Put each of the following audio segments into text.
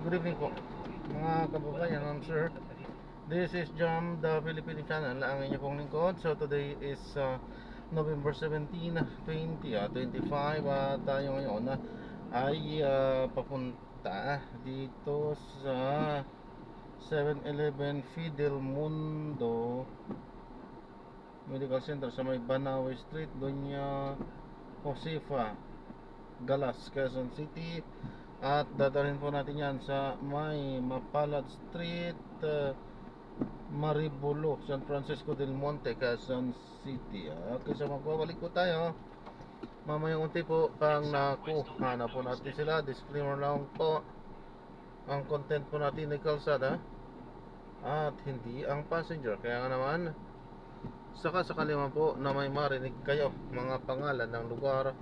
Good evening po mga kababayan, I'm sir. This is Jam, the Filipino channel, ang inyo pong lingkod. So today is November 17, 2025 at tayo ngayon ay papunta dito sa 7-Eleven Fidel Mundo Medical Center sa may Banawe Street, Doña Josefa, Galas, Quezon City. At dadalhin po natin yan sa may Mapalad Street, Maribulo, San Francisco del Monte, Quezon City. Okay, so magbabalik po tayo mamayang unti po pang nakuha na po natin sila. Disclaimer lang po, ang content po natin ay kalsada at hindi ang passenger. Kaya nga naman, saka sakali man po na may marinig kayo mga pangalan ng lugar,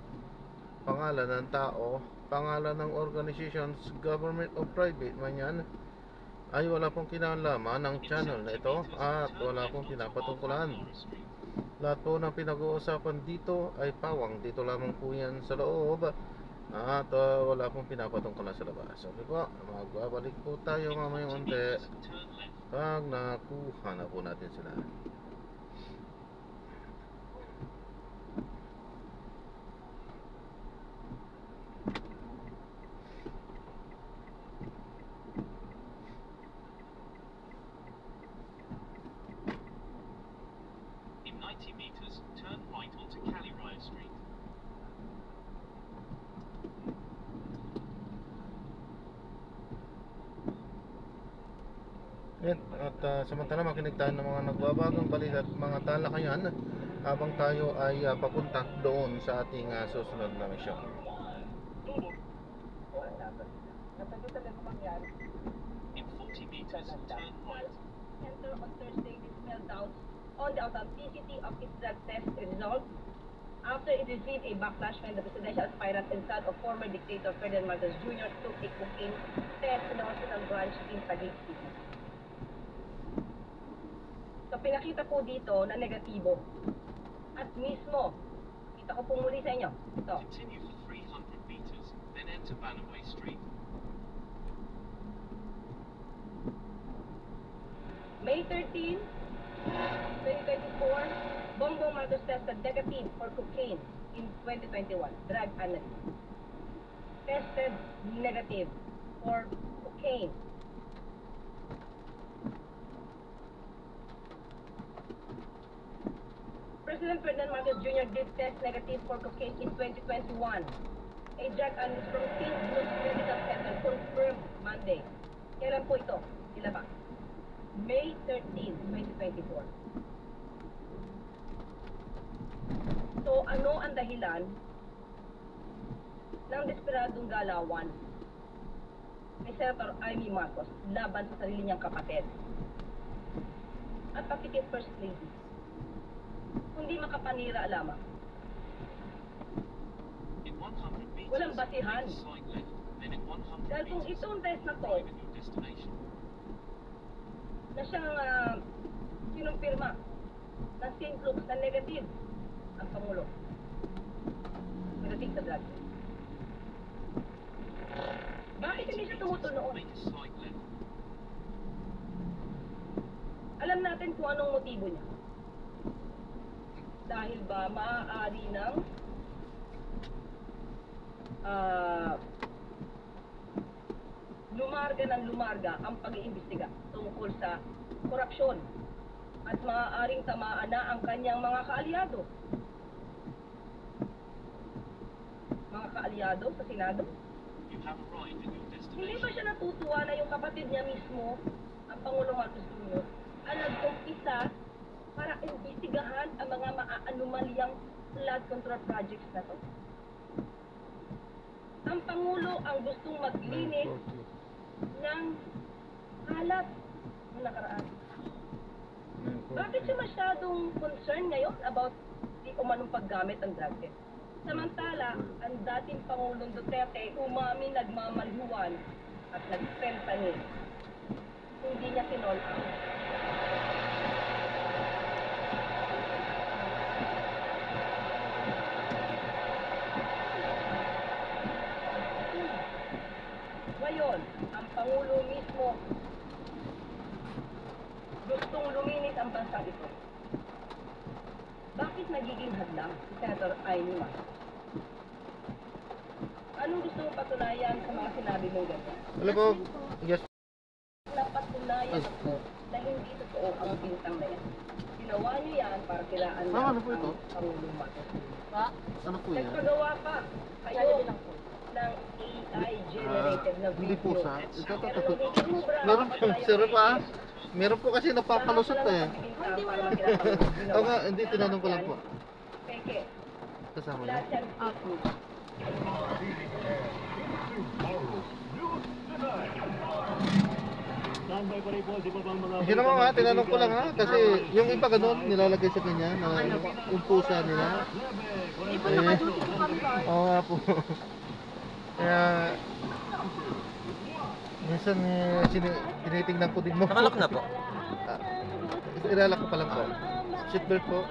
pangalan ng tao, pangalan ng organizations, government o private man yan, ay wala pong kinalaman ng channel na ito at wala pong pinapatungkulan. Lahat po ng pinag-uusapan dito ay pawang dito lamang po yan sa loob at wala pong pinapatungkulan sa labas. Okay po, magbabalik po tayo mamayang unti pag nakuha na po natin sila. In 90 meters, turn right onto Caliraya Street. Yan, at samantala makinig tayo ng mga nagbabagong balita at mga talakayan habang tayo ay papunta doon sa ating susunod na misyon. In 40 meters, turn right. Center on Thursday dispelled doubts on the authenticity of its drug test results after it received a backlash when the presidential aspirant and son of former dictator Ferdinand Marcos Jr. took a cocaine test in the hospital branch in Taguig City. So pinakita po dito na negatibo. At mismo, kita ko po muli sa inyo. Ito. Continue for 300 meters, then enter Banaway Street. May 13, 2024, Bongbong Marcos tested negative for cocaine in 2021. Drug analyst. Tested negative for cocaine. President Ferdinand Marcos Jr. did test negative for cocaine in 2021. A drug analyst from St. Luke's Medical Center confirmed Monday. Kailan po ito? Ilabas. May 13, 2024. So, ano ang dahilan ng desperadong galawan ni Senator Amy Marcos laban sa sarili niyang kapatid? At pati kay First Lady, kundi makapanira lamang. In 100 meters, Walang basihan. make a slight left, then in 100 Dahil kung meters, itong test na to, arrive at your destination. na siyang kinumpirma ng St. Luke's na negative ang Pangulo. Pagdating sa drug test. Bakit hindi siya tumutol noon? Make a slight left. Alam natin kung anong motibo niya. Dahil ba maaari ng lumarga ang pag-iimbestiga tungkol sa korupsyon at maaaring tamaan na ang kanyang mga kaalyado. Mga kaalyado sa Senado. You have arrived at your Hindi ba destination. siya natutuwa na yung kapatid niya mismo, ang Pangulong Marcos Jr., ang nag-umpisa para imbestigahan ang mga maaanumalyang flood control projects na to? Ang Pangulo ang gustong maglinis ng kalat ng nakaraan. Bakit siya masyadong concerned ngayon about di umanong paggamit ng drug test? Samantala, ang dating Pangulong Duterte umamin nagmamalyuan at nag-fentanyl. Hindi niya kinol out. ngayon, ang Pangulo mismo gustong luminis ang bansa ito, bakit nagiging hadlang si Senator Amy Mas? Anong gusto mong patunayan sa mga sinabi mong ganyan? Alam po, yes. Napatunayan ako na hindi totoo ang bintang na yan. Ginawa niyo yan para kilaan lang ano po ito? ang Pangulong Marcos. Ano po yan? Nagpagawa pa kayo ng AI-generated na video. Hindi po sa... Ito, Pero nung hindi mo bra- Meron po, sir pa. Meron po kasi napapalusot eh. Hindi mo lang ginawa. Oo nga, hindi, tinanong ko lang po. Peke. Kasama niyo. Lahat yan. Ako. Hindi naman nga, tinanong ko lang ha. Kasi yung iba ganun, nilalagay sa kanya na yung pusa nila. Hindi po nakaduty po kami ba? Oo nga po. Kaya... Minsan tinitingnan ko din mo. Nakalak na po. Ilalak ko pa lang po. Seatbelt po.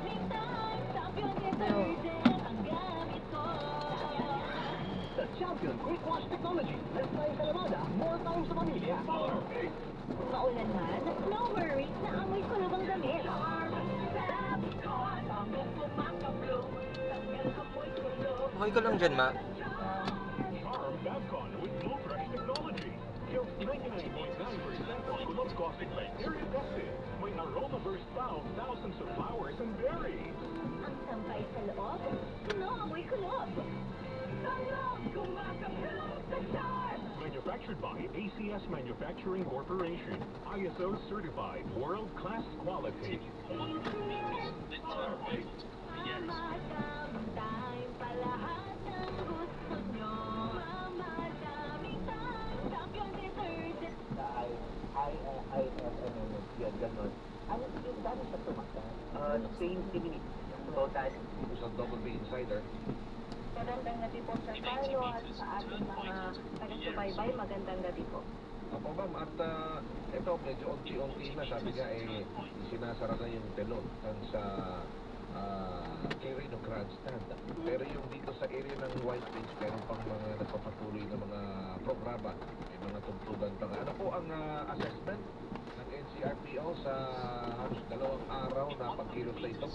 Maulan man, no worries, naamoy ko na bang damit? Okay ka lang dyan, ma. Babcon with Blue Fresh technology. Yung 99.9% of kulot caustic bacteria kasi may aroma burst found thousands of flowers and berries. Ang sampay sa loob, amoy kulob. Manufactured by ACS Manufacturing Corporation. ISO certified world-class quality. Yan, gano'n. Ano yung dami sa tumakas? 20 minutes. Total. Sa Double Bay Insider. Magandang gabi po sa Carlo at sa ating mga taga-subaybay. Magandang gabi po. Apo ma'am, at ito medyo unti-unti na, sabi nga sinasara na yung telon sa area ng Grandstand. Pero yung dito sa area ng White Beach, meron pang mga nagpapatuloy na mga programa, may mga tugtugan pa nga. Ano po ang assessment ng NCRPO sa halos 2 araw na pagkilos na ito?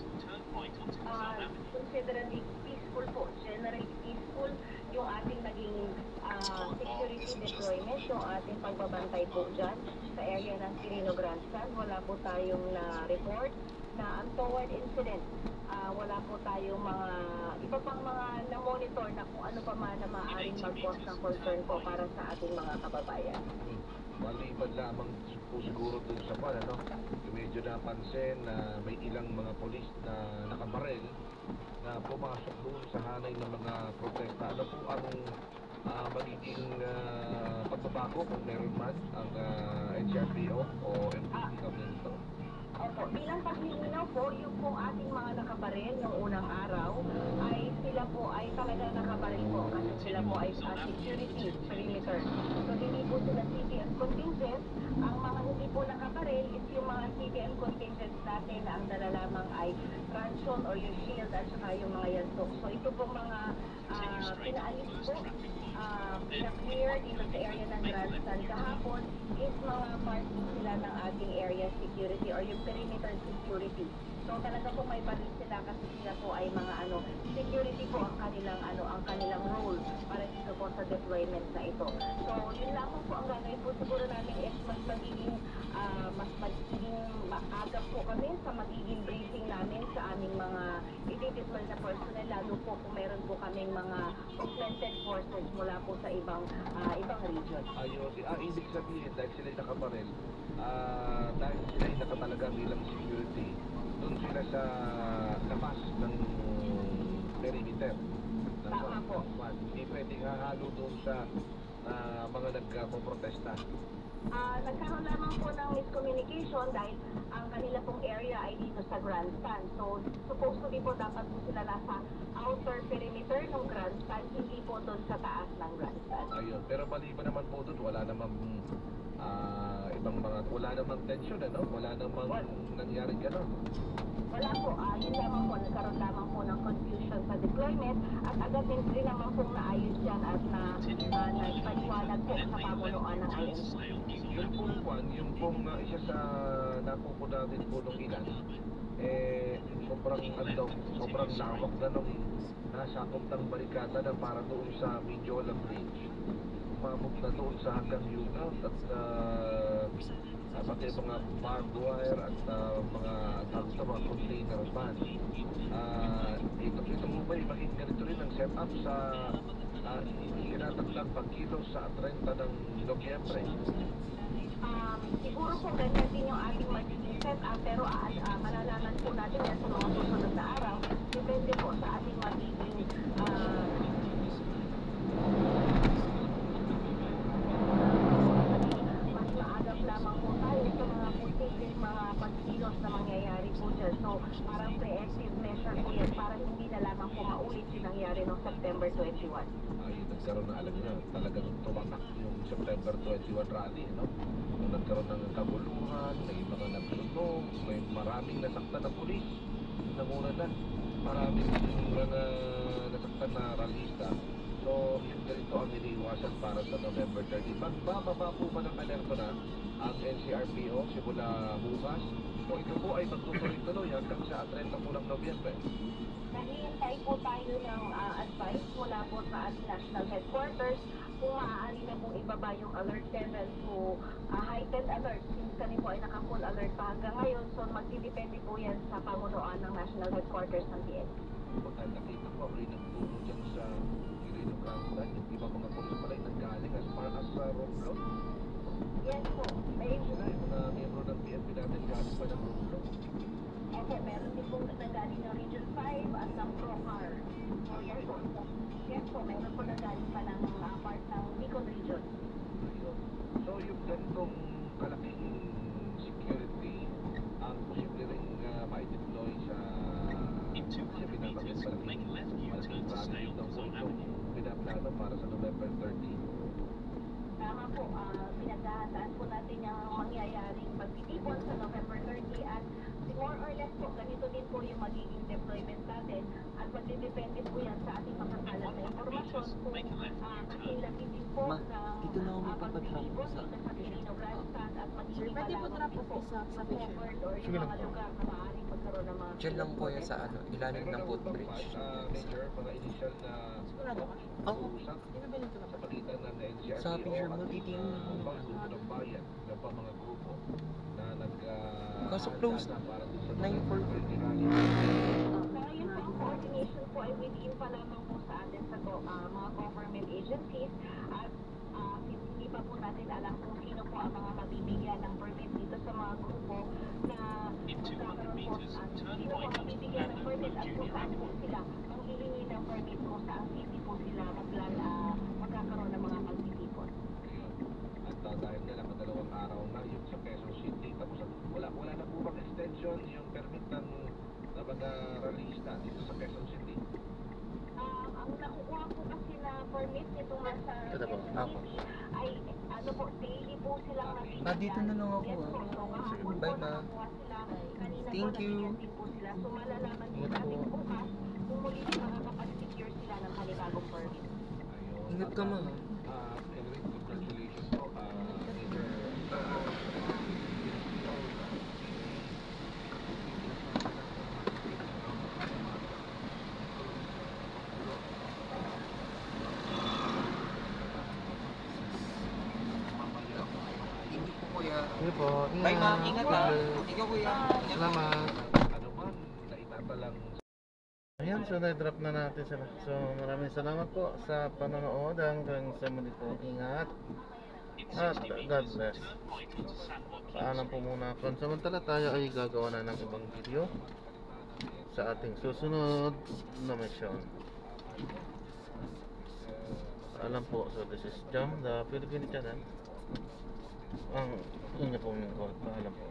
Considerably peaceful po, generally peaceful yung ating naging security deployment, yung ating pagbabantay po dyan sa area ng Quirino Grandstand. Wala po tayong na-report na untoward incident. Wala po tayong mga iba pang mga na-monitor na kung ano pa man na maaaring mag-cause ng concern po para sa ating mga kababayan. Maliban lamang po siguro dun sa pan, ano? Medyo napansin na may ilang mga polis na nakabarel na pumasok doon sa hanay ng mga protesta. Ano po ang magiging pagbabago kung meron man ang NCRPO o MPD kami nito? Opo, bilang paglilinaw po, yung pong ating mga nakabaril noong unang araw ay sila po ay talaga nakabaril po kasi sila po ay security perimeter. So hindi po sila CTM contingent. Ang mga hindi po nakabaril is yung mga CTM contingents natin na ang dala lamang ay truncheon or yung shield at saka yung mga yantok. So ito po mga pinaalis po, pina-clear dito sa area ng Grandstand kahapon is mga part sila ng ating area security or yung perimeter security. So talaga po may baril sila kasi sila po ay mga security po ang kanilang role para dito po sa deployment na ito. So yun lamang po ang gagawin po siguro namin is mas magiging maagap po kami sa magiging briefing namin sa aming mga i-deploy na personnel, lalo po kung meron po kaming mga augmented forces mula po sa ibang region. Ayun, ibig sabihin dahil sila nakabarel, dahil sila nakatalaga bilang security, doon sila sa labas ng perimeter. Tama po. Hindi pwedeng hahalo doon sa mga nagpo-protesta. Nagkaroon lamang po ng miscommunication dahil ang kanila pong area ay dito sa Grandstand. So, supposed to be po dapat po sila nasa outer perimeter ng Grandstand, hindi po doon sa taas ng Grandstand. Ayun, pero maliban naman po doon, wala namang ibang mga, wala namang tension, ano? Wala namang nangyari gano'n. Wala po, yun lamang po, nagkaroon lamang po ng confusion sa deployment at agad din rin naman pong naayos yan at nagpaliwanag po sa pamunuan ng INC. Yung pong kwan, yung pong isa sa napupunan din po nung ilan, sobrang lawak na nung nasakop ng barikada na para doon sa Mindiola Bridge. Umabot na doon sa hanggang Yunat at pati mga barbed wire at mga container van. Ito mo ba maging ganito rin ang setup sa kinatagdag pagkilos sa 30 ng Nobyembre? Siguro po ganyan din yung ating magiging setup, pero malalaman po natin yan sa mga susunod na araw. Depende po sa ating magiging mas maagap lamang po tayo sa mga posibleng mga pagkilos na mangyayari po dyan. So, parang preemptive measure po yan para hindi na lamang po maulit yung nangyari noong September 21. Nagkaroon na, alam niyo, talagang tumatak yung September 21 rally, no? Nung nagkaroon ng kaguluhan, may mga nagsunog, may maraming nasaktan na pulis, namuna na, maraming mga nasaktan na ralista. So, yun ganito ang iniiwasan para sa November 30. Magbababa po ba ng alerto na ang NCRPO simula bukas? O ito po ay magtutuloy-tuloy hanggang sa 30 po ng Nobyembre? Naghihintay po tayo ng advice mula po sa ating national headquarters kung maaari na pong ibaba yung alert level to heightened alert. Since kami po ay naka-full alert pa hanggang ngayon, so magdidepende po yan sa pamunuan ng national headquarters ng PNP. Nakita ko rin nagturo dyan sa Quirino Grandstand, yung iba mga pulis pala yung nanggaling as far as Romblon. Yes po, may Sila yung mga miyembro ng PNP natin galing pa ng Romblon. okay, meron din po nagaling ng Region 5 at ng Procar. So yes po, meron po nagaling pa ng part ng Bicol Region. Ayun. So yung ganitong kalaking security ang posible rin ma-deploy sa binabanggit malaking rally ng itong pinaplano para sa November 30. Tama po, pinaghahandaan po natin yung mangyayaring pagtitipon sa November 30 at more or less po, ganito din po yung magiging deployment natin at magdidepende po yan sa ating makakalat na informasyon kung kasi labi din po dito na ako ng pagtitipon sa dito sa Quirino Grandstand at magiging pwede po malamang din po sa picture. covered or yung mga lugar na maaaring magkaroon ng mga Diyan lang po yan sa ilalim ng footbridge. Major, mga initial na Sigurado ka? usap Di ba binito na sa pagitan ng NCRPO Sa picture mo, at titingnan mo. ibang grupo ng bayan, iba pa mga grupo na Kaso close na. para doon sa 9:40. rally. Ngayon po, ang coordination po ay within pa lamang po sa atin sa mga government agencies at hindi pa po natin alam kung sino po ang mga mabibigyan ng permit dito sa mga grupo na magkakaroon po sino po ang mabibigyan ng permit at kung saan po sila ang hihingi ng permit kung saan city po sila magkakaroon ng mga pagtitipon. At dahil nga nakadalawang araw na yung sa Quezon City, tapos wala na po bang extension yung permit ng mga ralista dito sa Quezon City? Ang nakukuha po kasi na permit nito nga sa Ito po, Quezon ako. City ay daily po silang nabibigyan. Dito na lang ako. Yes po, so kahapon Bye, po ma. nakakuha sila. Kanina Thank po you. nabigyan din po sila. So malalaman din Ingat natin po. bukas kung muli makakapag-secure sila ng panibagong permit. Ayun. Ingat ka, ma. Anyway, congratulations po. Major. Hindi po kuya. Sige po, Bye ma'am, ingat ha. Ingat. Ikaw kuya. Salamat. Ano man na itatalang Ayan, so na-drop na natin sila. So maraming salamat po sa panonood. Hanggang sa muli po. Ingat. At God bless. Paalam po muna ako. Samantala tayo ay gagawa na ng ibang video sa ating susunod na mission. Paalam po. So this is Jam, the Philippine Channel. Ang inyo po lingkod. Paalam po.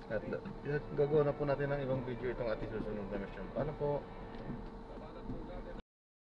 At Gagawa na po natin ng ibang video itong ating susunod na mission. Paano po?